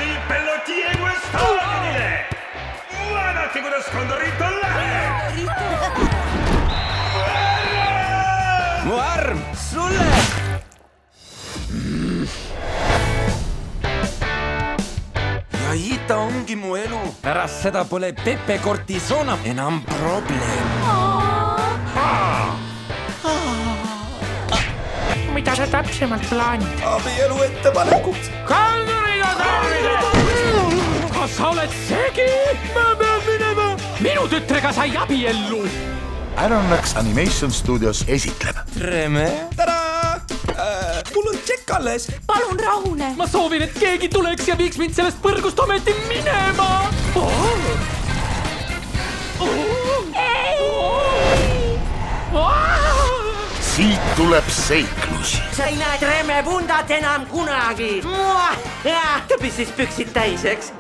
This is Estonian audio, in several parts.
tagasi Bellottie staadionile! Vaadake, kuidas Condorito läheb! Mu arm, sulle! Ja Ita ongi mu elu. Pärast seda pole Pepe Cortisona enam probleem. Mida sa täpsemalt plaanid? Abielu ettepanekud. Condorito daamid! Kas sa oled segi? Ma pean minema! Minu tütrega sai abiellu! Aronnax Animation Studios esitleb. Treme. Tada! Mul on tšekk alles. Palun rahune. Ma soovin, et keegi tuleks ja viiks mind sellest põrgust ometi minema! Siit tuleb seiklus. Sa ei näe Treme pundat enam kunagi. Ta pissis püksid täis, eks?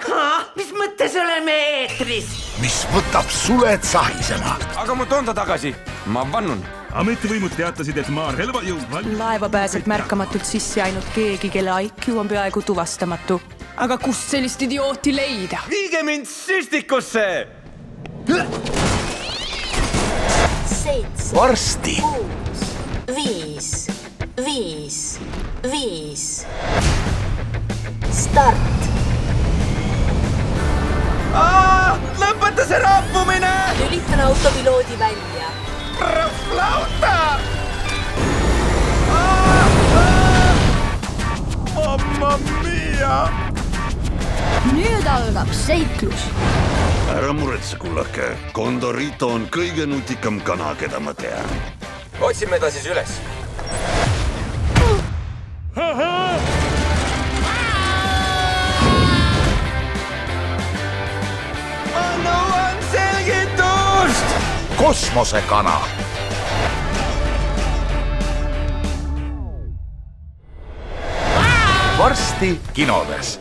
Mis mõttes oleme eetris? Mis võtab suled sahisema. Aga ma toon ta tagasi. Ma vannun. Ametivõimud teatasid, et maar relvajõud... Laeva pääseb märkamatult sisse ainult keegi, kelle IQ on peaaegu tuvastamatu. Aga kust sellist idiooti leida? Viige mind süstikusse! Varsti. 5, 5, 5. Start. Lõpeta see raapumine! Lülitan autopiloodi välja. Rahvlauta! Mamma mia! Nüüd algab seiklus. Ära muretse, kullake. Condorito on kõige nutikam kana, keda ma tean. Otsime ta siis üles. Ma nõuan selgitust! Kosmosekana. Varsti kinodes.